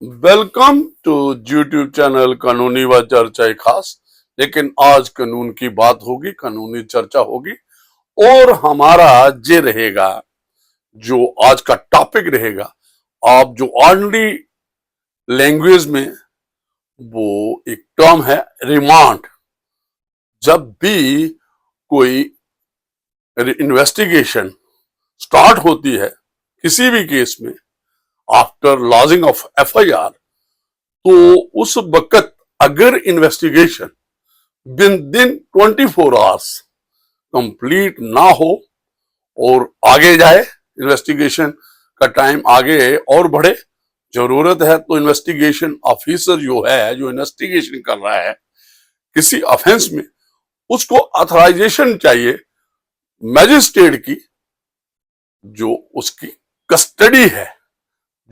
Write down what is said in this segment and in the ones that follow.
Welcome to YouTube channel कानूनी व चर्चा खास। लेकिन आज कानून की बात होगी, कानूनी चर्चा होगी और हमारा ये रहेगा जो आज का टॉपिक रहेगा। आप जो ऑर्डिनरी लैंग्वेज में वो एक टर्म है रिमांड। जब भी कोई इन्वेस्टिगेशन स्टार्ट होती है किसी भी केस में आफ्टर लॉजिंग ऑफ एफआईआर, तो उस वक्त अगर investigation with in 24 hours complete ना हो और आगे जाए, इन्वेस्टिगेशन का टाइम आगे और बढ़े, जरूरत है तो इन्वेस्टिगेशन ऑफिसर जो है, जो इन्वेस्टिगेशन कर रहा है किसी ऑफेंस में, उसको ऑथराइजेशन चाहिए मैजिस्ट्रेट की, जो उसकी कस्टडी है,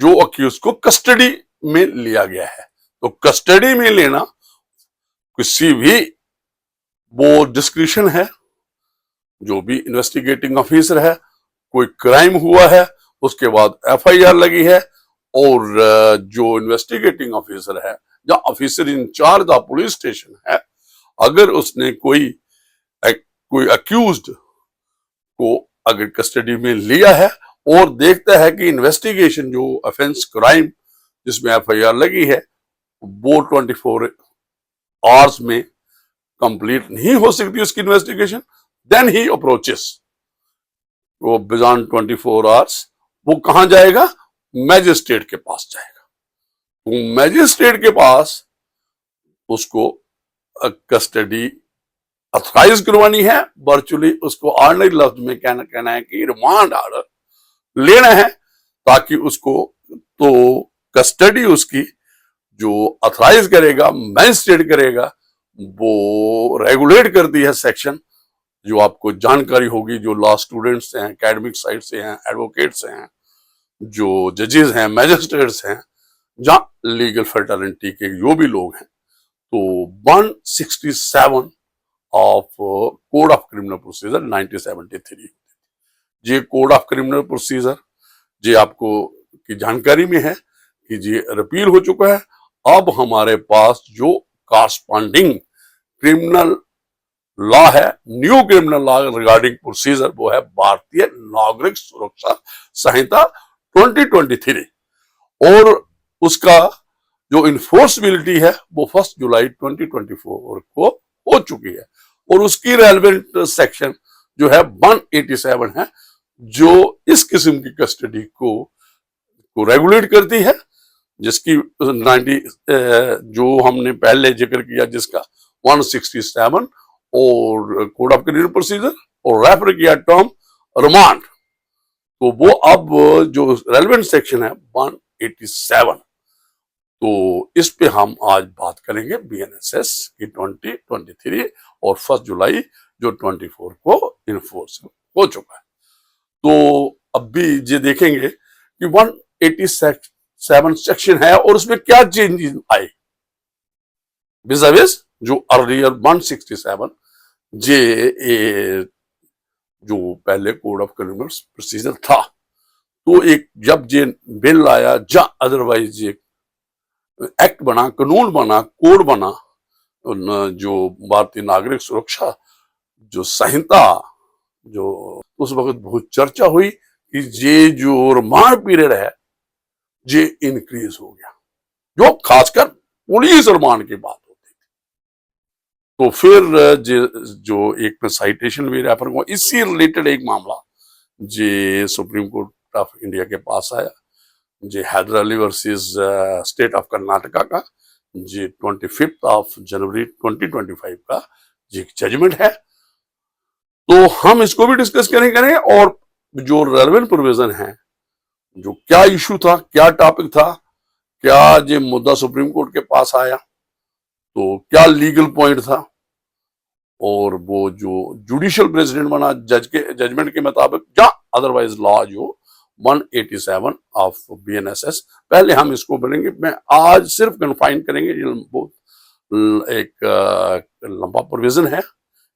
जो अक्यूज को कस्टडी में लिया गया है। तो कस्टडी में लेना किसी भी वो डिस्क्रिशन है, जो भी इन्वेस्टिगेटिंग ऑफिसर है, कोई क्राइम हुआ है उसके बाद एफआईआर लगी है, और जो इन्वेस्टिगेटिंग ऑफिसर है या officer in charge of police station है, अगर उसने कोई अक्यूज्ड को अगर कस्टडी में लिया है और देखता है कि इन्वेस्टिगेशन जो ऑफेंस क्राइम जिसमें एफआईआर लगी है वो 24 आवर्स में कंप्लीट नहीं हो सकती उसकी इन्वेस्टिगेशन, देन ही अप्रोचेस, वो बियॉन्ड 24 आवर्स वो कहां जाएगा? मैजिस्ट्रेट के पास जाएगा। तो मैजिस्ट्रेट के पास उसको कस्टडी ऑथराइज करवानी है। वर्चुअली उसको ऑर्डिनरी लफ्ज में कहना है कि रिमांड ऑर्डर लेना है, ताकि उसको तो कस्टडी उसकी जो ऑथराइज करेगा, मैजिस्ट्रेट करेगा, वो रेगुलेट करती है सेक्शन, जो आपको जानकारी होगी, जो लॉ स्टूडेंट्स हैं, एकेडमिक साइड से हैं, एडवोकेट्स हैं, जो जजेस हैं, मैजिस्ट्रेट्स हैं, जहां लीगल फर्टर्निटी के जो भी लोग हैं। तो 167 of code of criminal procedure 1973, ये कोड ऑफ क्रिमिनल प्रोसीजर ये आपको की जानकारी में है कि ये रिपील हो चुका है। अब हमारे पास जो कॉरस्पॉन्डिंग क्रिमिनल लॉ है, new criminal law regarding procedure, वो है भारतीय नागरिक सुरक्षा संहिता 2023, और उसका जो इन्फोर्सबिलिटी है वो 1 जुलाई 2024 को हो चुकी है। और उसकी रेलेवेंट सेक्शन जो है 187 है, जो इस किस्म की कस्टडी को रेगुलेट करती है, जिसकी 90 जो हमने पहले जिक्र किया, जिसका 167 और कोड ऑफ क्रिमिनल प्रोसीजर और रेफर किया टर्म रिमांड, तो वो अब जो रेलेवेंट सेक्शन है 187। तो इस पे हम आज बात करेंगे बीएनएसएस की 2023 और 1 जुलाई जो 24 को इन्फोर्स हो चुका है। तो अब भी ये देखेंगे कि 187 सेक्शन है और उसमें क्या चेंजेस आए विज़ जो अर्लियर 167 जे जो पहले कोड ऑफ क्रिमिनल प्रोसीजर था। तो एक जब ये बिल आया, या अदरवाइज ये एक्ट बना, कानून बना, कोड बना, जो भारतीय नागरिक सुरक्षा जो संहिता, जो उस वक्त बहुत चर्चा हुई कि ये जो रिमांड पीरियड है ये इंक्रीज हो गया, जो खासकर पुलिस रिमांड की बात होती थी। तो फिर जो एक साइटेशन भी रेफर हुआ, इससे रिलेटेड एक मामला जो सुप्रीम कोर्ट ऑफ इंडिया के पास आया, जो Haidar Ali versus state of Karnataka का, जो 25 जनवरी 2025 का जो जजमेंट है। तो हम इसको भी डिस्कस करेंगे और जो रेलेवेंट प्रोविजन है, जो क्या इशू था, क्या टॉपिक था, क्या ये मुद्दा सुप्रीम कोर्ट के पास आया, तो क्या लीगल पॉइंट था, और वो जो जुडिशियल प्रेसिडेंट बना जजमेंट के मुताबिक, या अदरवाइज लॉ जो 187 ऑफ बीएनएसएस। पहले हम इसको बोलेंगे, मैं आज सिर्फ कन्फाइन करेंगे, बहुत एक लंबा प्रोविजन है,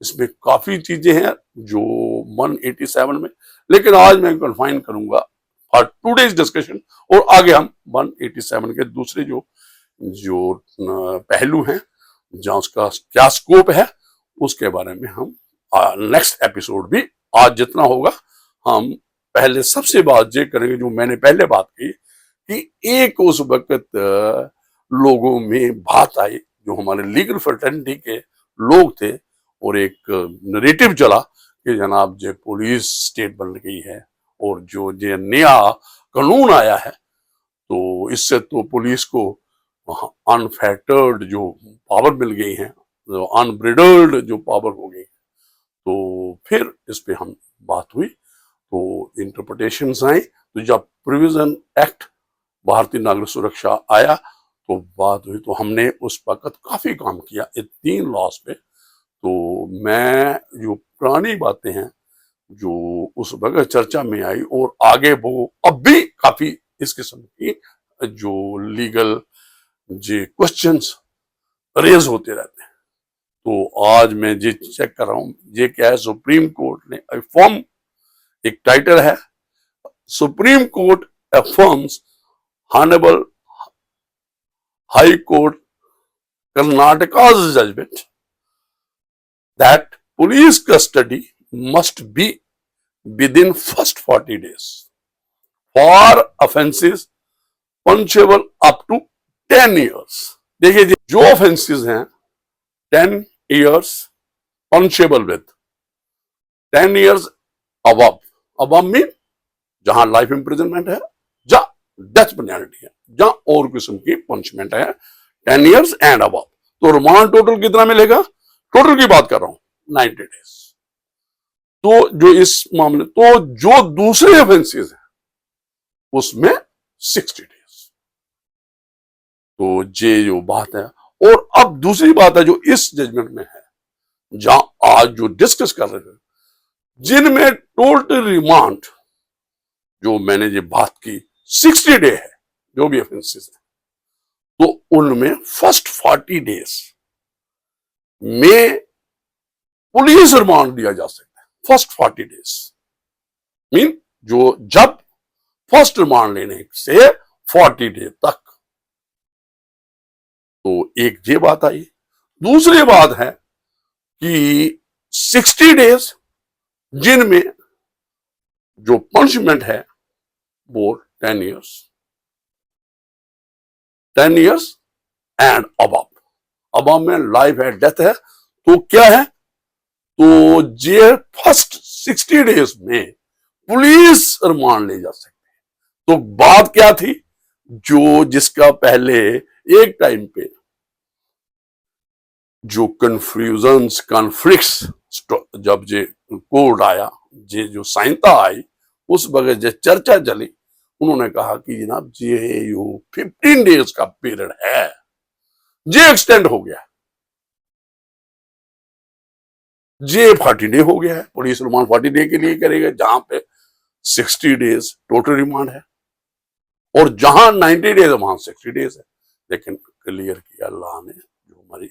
इसमें काफी चीजें हैं जो 187 में, लेकिन आज मैं कन्फाइन करूंगा आर टुडेज डिस्कशन। और आगे हम 187 के दूसरे जो जो पहलू हैं, जहां उसका क्या स्कोप है, उसके बारे में हम नेक्स्ट एपिसोड भी, आज जितना होगा हम पहले सबसे बात ये करेंगे जो मैंने पहले बात की कि एक उस वक्त लोगों में बात आई, जो हमारे लीगल फ्रेटर्निटी के लोग थे, और एक नरेटिव चला कि जनाब जो पुलिस स्टेट बन गई है और जो ये नया कानून आया है, तो इससे तो पुलिस को अनफेटर्ड जो पावर मिल गई है, जो अनब्रिडल्ड जो पावर हो गई। तो फिर इस पे हम बात हुई, तो इंटरप्रिटेशंस आई। तो जब प्रोविजन एक्ट भारतीय नागरिक सुरक्षा आया तो बात हुई, तो हमने उस वक्त काफी काम किया इन 3 लॉस पे। तो मैं जो पुरानी बातें हैं जो उस वक्त चर्चा में आई, और आगे वो अब भी काफी इस किस्म की जो लीगल जो क्वेश्चंस रेज होते रहते हैं। तो आज मैं ये चेक कर रहा हूं, ये क्या है, सुप्रीम कोर्ट ने फॉर्म, एक टाइटल है, supreme court affirms honourable high court Karnataka's judgment that police custody must be within first 40 days for offenses punishable up to 10 years। देखिए जो ऑफेंसेस हैं 10 years punishable with 10 years above, above mean जहां life imprisonment है, जहां death penalty है, जहां और किस्म की पनिशमेंट है 10 years एंड अबव। तो रिमांड टोटल कितना मिलेगा, टोटल की बात कर रहा हूं 90 days। तो जो इस मामले, तो जो दूसरे ऑफेंसेस हैं उसमें 60 days। तो ये जो बात है, और अब दूसरी बात है जो इस जजमेंट में है, जहां आज जो डिस्कस कर रहे हैं, जिनमें टोटल रिमांड जो मैंने ये बात की 60 डे है, जो भी ऑफेंसेस है, तो उनमें फर्स्ट 40 days में पुलिस रिमांड दिया जा सकता है। फर्स्ट 40 days मीन जो जब फर्स्ट रिमांड लेने से 40 डे तक। तो एक ये बात आई। दूसरी बात है कि 60 days जिनमें जो पनिशमेंट है वो 10 years, 10 years and above. Above में लाइफ है, डेथ है। तो क्या है, तो ये फर्स्ट 60 days में पुलिस रिमांड ले जा सकते हैं। तो बात क्या थी, जो जिसका पहले एक टाइम पे जो कंफ्यूजन्स कॉन्फ्लिक्ट्स, जब ये कोड आया, ये जो संहिता आई, उस वक्त जो चर्चा चली, उन्होंने कहा कि जनाब ये जो 15 days का पीरियड है ये एक्सटेंड हो गया, ये 40 डे हो गया है। पुलिस रिमांड 40 डे के लिए करेगा, जहां पे 60 days टोटल रिमांड है, और जहां 90 days वहां 60 days है। लेकिन क्लियर किया अल्लाह ने, जो हमारी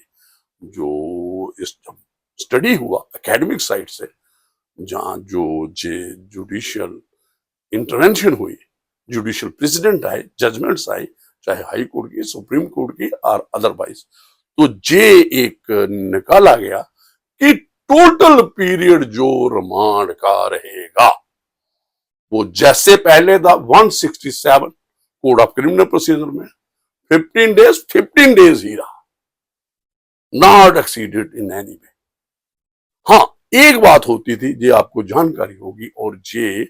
जो इस स्टडी हुआ एकेडमिक साइड से, जहां जो जुडिशियल इंटरवेंशन हुई, जुडिशियल प्रेसिडेंट आए, जजमेंट्स आई, चाहे हाई कोर्ट की, सुप्रीम कोर्ट की और अदरवाइज, तो ये एक निकाला गया कि टोटल पीरियड जो रिमांड का रहेगा वो जैसे पहले था 167 कोड ऑफ क्रिमिनल प्रोसीजर में 15 days ही रहा, not exceeded in any way. हाँ, एक बात होती थी, ये आपको जानकारी होगी, और ये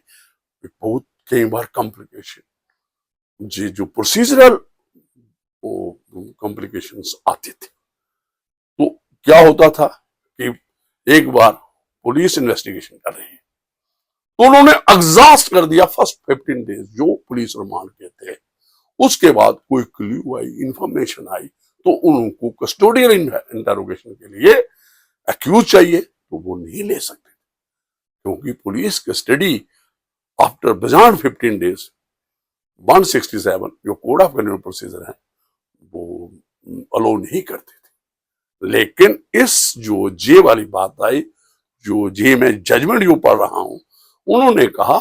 बहुत कई बार कॉम्प्लिकेशन, ये जो प्रोसीजरल कॉम्प्लिकेशंस आते थे। तो क्या होता था कि एक बार पुलिस इन्वेस्टिगेशन कर रही है, तो उन्होंने एग्जॉस्ट कर दिया फर्स्ट 15 days जो पुलिस रिमांड के थे। उसके बाद कोई क्लू आई, इंफॉर्मेशन आई, तो उनको कस्टोडियल इंटरोगेशन के लिए एक्यूज चाहिए, तो वो नहीं ले सकते, क्योंकि police custody after beyond 15 days 167 जो कोड ऑफ क्रिमिनल प्रोसीजर है वो अलो नहीं करते थे। लेकिन इस जो जे वाली बात आई, जो जे में जजमेंट जो पढ़ रहा हूं, उन्होंने कहा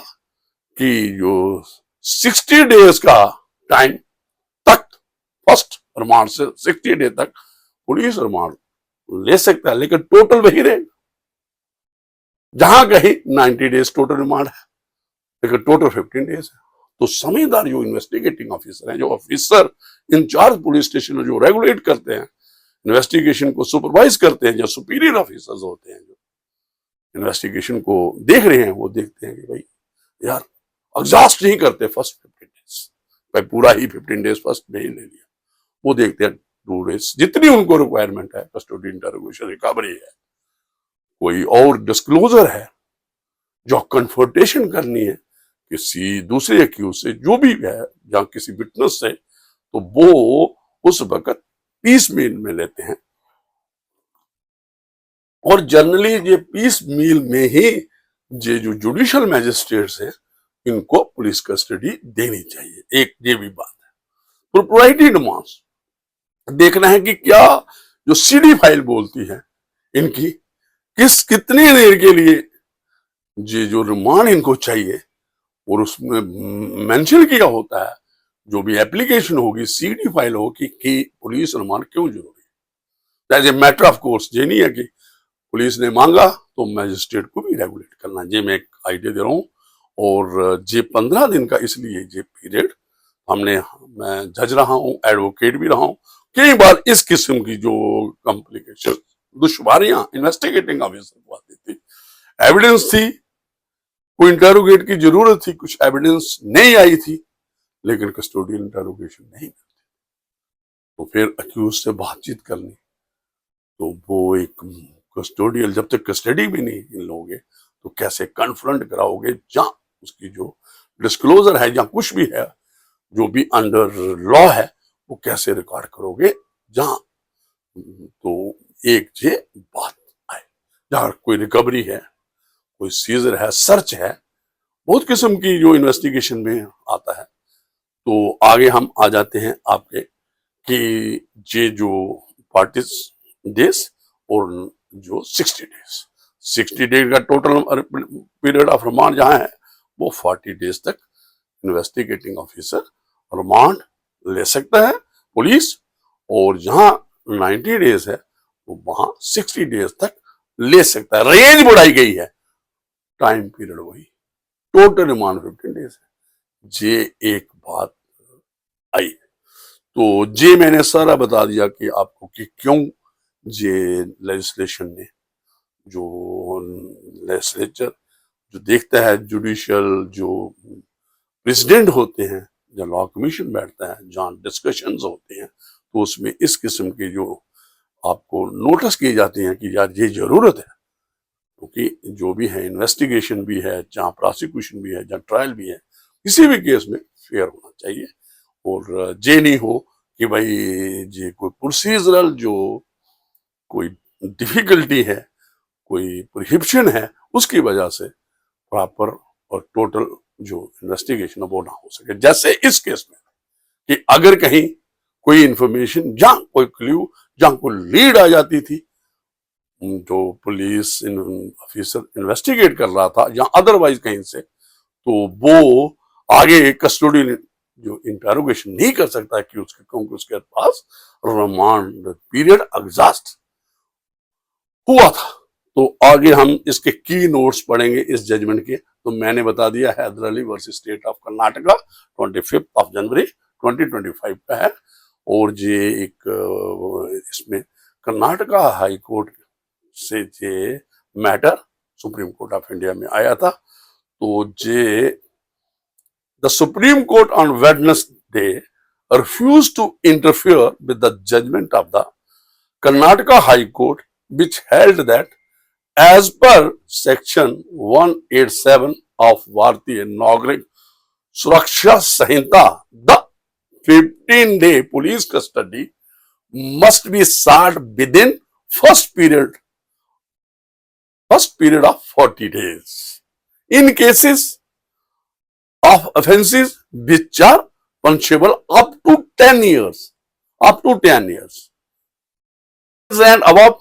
कि जो 60 डेज का टाइम तक फर्स्ट रिमांड से 60 डे तक पुलिस रिमांड ले सकता है, लेकिन टोटल वही रहेगा। जहां कहीं 90 डेज टोटल रिमांड है, लेकिन टोटल 15 डेज है। तो समझदार जो इन्वेस्टिगेटिंग ऑफिसर हैं, जो ऑफिसर इंचार्ज पुलिस स्टेशन में जो रेगुलेट करते हैं, इन्वेस्टिगेशन को सुपरवाइज करते हैं, जो सुपीरियर ऑफिसर्स होते हैं, जो इन्वेस्टिगेशन को देख रहे हैं, वो देखते हैं कि भाई यार एग्जॉस्ट नहीं करते फर्स्ट 15 डेज, भाई पूरा ही 15 डेज फर्स्ट में ही ले लिया। वो देखते हैं 2 डेज जितनी उनको रिक्वायरमेंट है, कस्टडी, इंटरोगेशन, रिकवरी है, कोई और डिस्क्लोजर है, जो कन्फर्टेशन करनी है किसी दूसरे एक्यूज से, जो भी है, या किसी विटनेस से, तो वो उस वक्त 30 मील में लेते हैं। और जनरली ये 30 मील में ही ये जो जुडिशियल मैजिस्ट्रेट्स हैं, इनको पुलिस कस्टडी देनी चाहिए। एक ये भी बात है। प्रोप्राइटी डिमांड्स देखना है कि क्या जो सीडी फाइल बोलती है इनकी, कितनी देर के लिए ये जो रिमांड इनको चाहिए, और उसमें मेंशन किया होता है, जो भी एप्लीकेशन होगी, सीडी फाइल होगी, कि पुलिस रिमांड क्यों जरूरी है। As a matter of course, ये नहीं है कि पुलिस ने मांगा तो मैजिस्ट्रेट को भी रेगुलेट करना। ये मैं एक आइडिया दे रहा हूँ। और ये 15 दिन का इसलिए ये पीरियड मैं जज रहा हूँ, एडवोकेट भी रहा हूँ। कई बार इस किस्म की जो कॉम्प्लिकेशन, दुश्वारियां इन्वेस्टिगेटिंग ऑफिसर को आती थी, एविडेंस थी, कोई इंटरोगेट की जरूरत थी, कुछ एविडेंस नहीं आई थी, लेकिन कस्टोडियल इंटरोगेशन नहीं करती, तो फिर अक्यूज से बातचीत करनी, तो वो एक कस्टोडियल, जब तक कस्टडी भी नहीं लोगे तो कैसे कन्फ्रंट कराओगे, जहां उसकी जो डिस्क्लोजर है, या कुछ भी है जो भी अंडर लॉ है, वो कैसे रिकॉर्ड करोगे, जहां तो एक ये बात आए, जहां कोई रिकवरी है, कोई सीजर है, सर्च है, बहुत किस्म की जो इन्वेस्टिगेशन में आता है। तो आगे हम आ जाते हैं आपके कि ये जो 40 डेज और जो 60 डेज का टोटल पीरियड ऑफ रिमांड जहां है, वो 40 डेज तक इन्वेस्टिगेटिंग ऑफिसर रिमांड ले सकता है पुलिस, और जहां 90 डेज है तो वहां 60 डेज तक ले सकता है। रेंज बढ़ाई गई है, टाइम पीरियड वही, टोटल रिमांड 15 डेज है। ये एक बात आई। तो ये मैंने सारा बता दिया कि आपको कि क्यों ये लेजिस्लेशन ने, जो लेजिस्लेचर जो देखता है, जुडिशियल जो प्रेसिडेंट होते हैं, जब लॉ कमीशन बैठता है, जहां डिस्कशंस होते हैं, तो उसमें इस किस्म के जो आपको नोटिस की जाती हैं कि यार ये जरूरत है, क्योंकि जो भी है, इन्वेस्टिगेशन भी है, जहां प्रोसिक्यूशन भी है, जहां ट्रायल भी है, किसी भी केस में फेयर होना चाहिए। और ये नहीं हो कि भाई ये कोई प्रोसीजरल जो कोई डिफिकल्टी है, कोई प्रोहिबिशन है, उसकी वजह से प्रॉपर और टोटल जो इन्वेस्टिगेशन है वो ना हो सके। जैसे इस केस में कि अगर कहीं कोई इंफॉर्मेशन, जहां कोई क्ल्यू, जहां कोई लीड आ जाती थी, जो पुलिस ऑफिसर इन्वेस्टिगेट कर रहा था, या अदरवाइज कहीं से, तो वो आगे कस्टोडियल जो इंटरोगेशन नहीं कर सकता कि उसके पास रिमांड पीरियड एग्जॉस्ट हुआ था। तो आगे हम इसके की नोट्स पढ़ेंगे इस जजमेंट के। तो मैंने बता दिया, Haidar Ali versus state of Karnataka 25 जनवरी 2025 का है। और ये एक इसमें कर्नाटका हाई कोर्ट से ये matter supreme Court of India में आया था। तो ये the Supreme Court on Wednesday refused to interfere with the judgment of the Karnataka High Court, which held that as per section 187 of Bharatiya Nagarika Suraksha Sanhita, the 15-day police custody must be sought within first period of 40 days in cases of offenses which are punishable up to 10 years, and above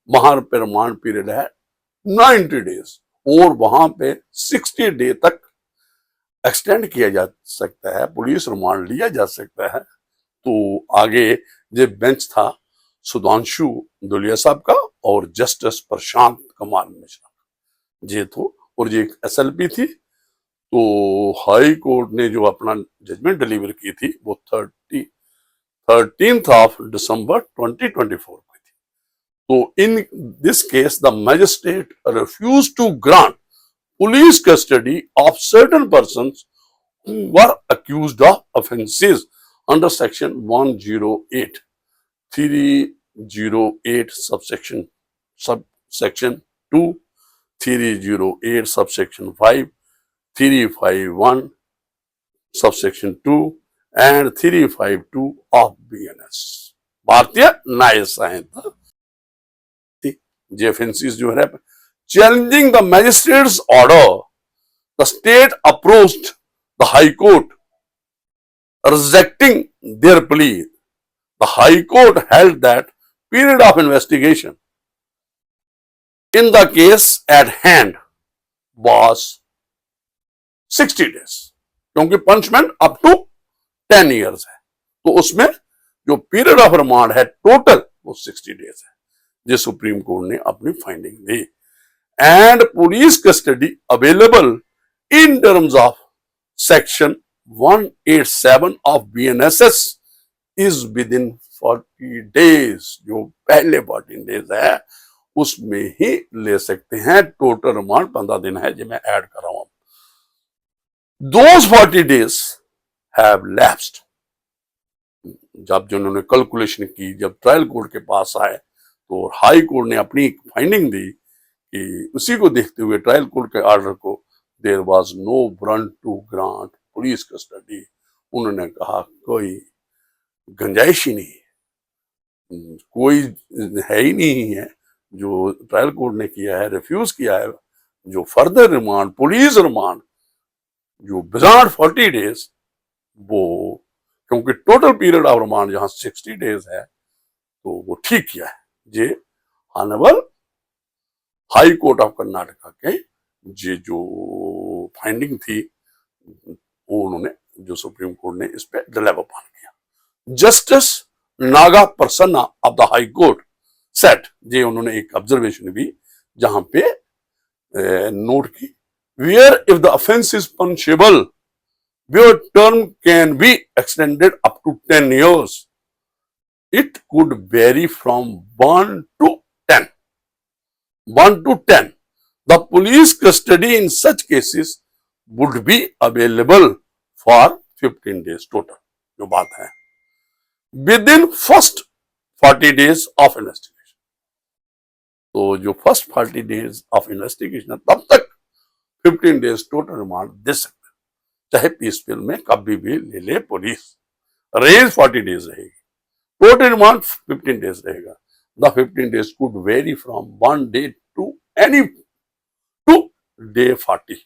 वहां पे remand period है 90 days, और वहां पे 60 day तक extend किया जा सकता है, पुलिस रिमांड लिया जा सकता है। तो आगे जो बेंच था सुधांशु दुलिया साहब का और जस्टिस प्रशांत कुमार मिश्रा जे तो, और ये एक एसएलपी थी। तो हाई कोर्ट ने जो अपना जजमेंट डिलीवर की थी वो 13th of December 2024 को थी। तो in this case the magistrate refused to grant police custody of certain persons who were accused of offences under section 108 308 subsection 2 308 subsection 5 351 subsection 2 and 352 of BNS भारतीय न्याय संहिता। ये offences जो है challenging the magistrate's order, the state approached the High Court rejecting their plea. The High Court held that period of investigation in the case at hand was 60 days, क्योंकि punishment up to 10 years है। तो उसमें जो period of remand है total वो 60 days है, जो supreme court ने अपनी finding the. And police custody available in terms of section 187 of BNSS is with in 40 days। जो पहले 14 days है उसमें ही ले सकते हैं। टोटल रिमांड 15 दिन है, जो मैं ऐड कर रहा हूं। Those 40 days have lapsed। जब जिन्होंने कैलकुलेशन की, जब ट्रायल कोर्ट के पास आए तो हाई कोर्ट ने अपनी फाइंडिंग दी कि उसी को देखते हुए ट्रायल कोर्ट के ऑर्डर को there was no warrant to grant police custody. उन्होंने कहा कोई गुंजाइश ही नहीं, कोई है ही नहीं है। जो ट्रायल कोर्ट ने किया है, रिफ्यूज किया है। जो फर्दर रिमांड, पुलिस रिमांड जो बियॉन्ड 40 days, वो क्योंकि टोटल पीरियड ऑफ रिमांड जहां 60 days है तो वो ठीक किया है। ये honourable high court of Karnataka के ये जो फाइंडिंग थी वो उन्होंने, जो सुप्रीम कोर्ट ने इस पे डिलीवर अपॉन किया। Justice Naga Prasanna of the high court set, ये उन्होंने एक ऑब्जर्वेशन भी जहां पे नोट की, where if the offense is punishable, where term can be extended up to 10 years, it could vary from 1 to 10. 1 to 10. The police custody in such cases would be available for 15 days total. जो बात है within first 40 days of investigation। तो जो first 40 days of investigation है तब तक 15 days total remand दे सकते हैं, चाहे पीसफुल में कभी भी ले ले पुलिस। रेंज 40 days रहेगी, टोटल रिमांड 15 days रहेगा। The 15 days could vary from 1 day to any to day 40,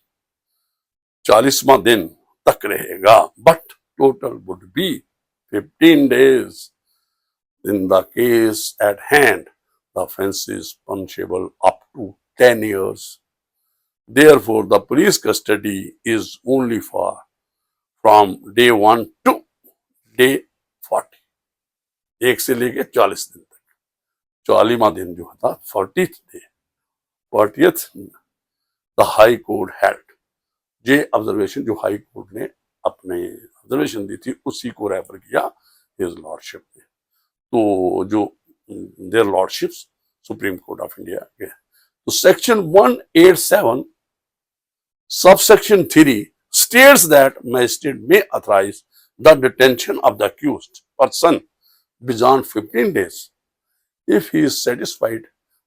40वां दिन तक रहेगा। But total would be 15 days। In the case at hand the offence is punishable up to 10 years। Therefore, the police custody is only for from day 1 to day 40, 1 से लेके 40 दिन तक। 40वां दिन जो था 40th day, 40th the high court held। ये observation जो high court ने अपने ऑब्जर्वेशन दी थी उसी को रेफर किया हिज लॉर्डशिप ने। तो जो their lordships Supreme Court of India के, तो section 187 subsection 3 states that magistrate may authorize the detention of the accused person beyond 15 days if he is satisfied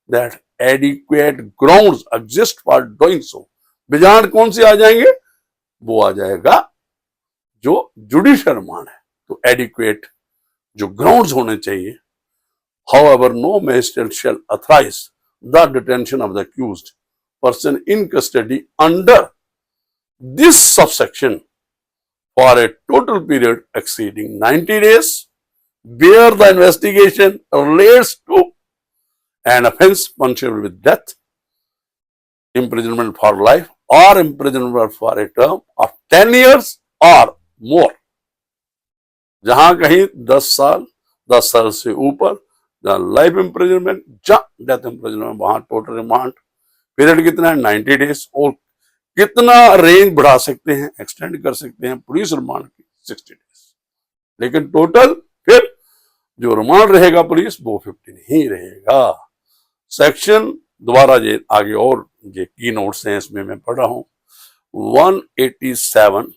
that adequate grounds exist for doing so। beyond कौन से आ जाएंगे? वो आ जाएगा जो judicial remand है। तो adequate जो grounds होने चाहिए। however, no magistrate shall authorize the detention of the accused person in custody under this subsection for a total period exceeding 90 days where the investigation relates to an offense punishable with death, imprisonment for life, or imprisonment for a term of 10 years or more. जहां कहीं 10 साल से ऊपर, जहां life imprisonment, जहां death imprisonment, वहां total remand period कितना है 90 डेज, और कितना रेंज बढ़ा सकते हैं, एक्सटेंड कर सकते हैं पुलिस रिमांड की 60 डेज, लेकिन टोटल फिर जो रिमांड रहेगा पुलिस वो 15 ही रहेगा। सेक्शन दोबारा ये आगे और ये की नोट्स हैं, इसमें मैं पढ़ रहा हूं 187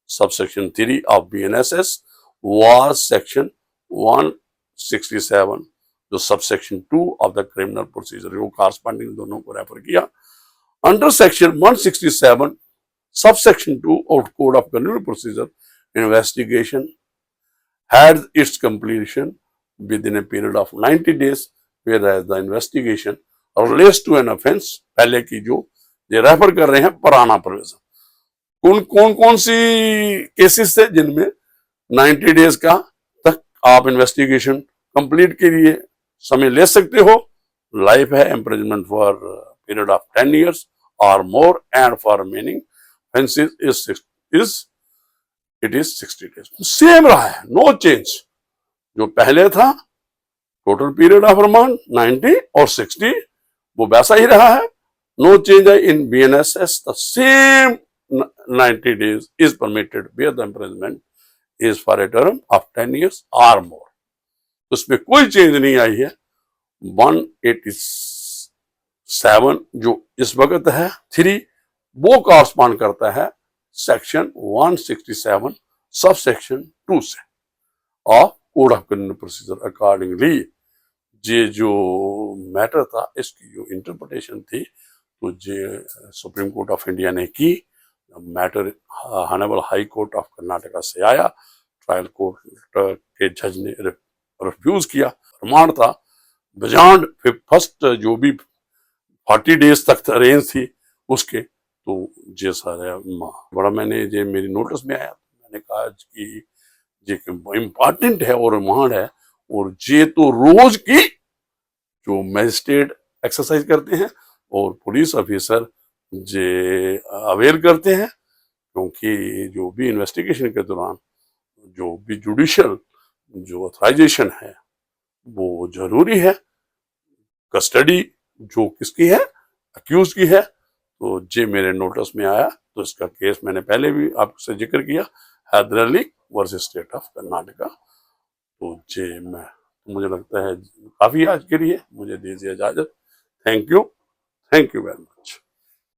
subsection 3 of BNSS was section 167 जो subsection 2 of the criminal procedure, वो कॉरस्पॉन्डिंग दोनों को रेफर किया। Under section 167 subsection 2 of code of criminal procedure, investigation had its completion within a period of 90 days, whereas the investigation relates to an offense, पहले की जो ये refer कर रहे हैं पुराना प्रोविजन, कौन सी केसेस थे जिनमें 90 डेज का तक आप इन्वेस्टिगेशन कंप्लीट के लिए समय ले सकते हो। लाइफ है, imprisonment for period of 10 years और more, and for remaining offences it is 60 days. Same रहा है, नो चेंज। जो पहले था टोटल पीरियड ऑफ रिमांड 90 और 60 वो वैसा ही रहा है, नो चेंज है इन BNSS। The same 90 days is permitted where the imprisonment is for a term of 10 years or more। उसमें कोई चेंज नहीं आई है। 187 जो इस वक्त है 3 वो कॉरस्पॉन्ड करता है सेक्शन 167 सब सेक्शन 2 से of code of criminal procedure. Accordingly ये जो मैटर था इसकी जो इंटरप्रिटेशन थी तो ये सुप्रीम कोर्ट ऑफ इंडिया ने की। Matter honourable high court of Karnataka से आया, ट्रायल कोर्ट के जज ने रिफ्यूज किया। रिमांड था बियॉन्ड फर्स्ट जो भी 40 डेज तक रेंज थी उसके, तो ये सारे बड़ा मैंने ये मेरी नोटिस में आया, मैंने कहा कि ये इम्पॉर्टेंट है और रिमांड है, और ये तो रोज की जो मैजिस्ट्रेट एक्सरसाइज करते हैं और पुलिस ऑफिसर जे अवेयर करते हैं, क्योंकि जो भी इन्वेस्टिगेशन के दौरान जो भी जुडिशियल जो ऑथराइजेशन है वो जरूरी है। कस्टडी जो किसकी है, अक्यूज की है, तो ये मेरे नोटिस में आया। तो इसका केस मैंने पहले भी आपसे जिक्र किया, Haidar Ali versus state of Karnataka. तो ये मैं मुझे लगता है काफी आज के लिए मुझे दीजिए इजाजत। Thank you very much.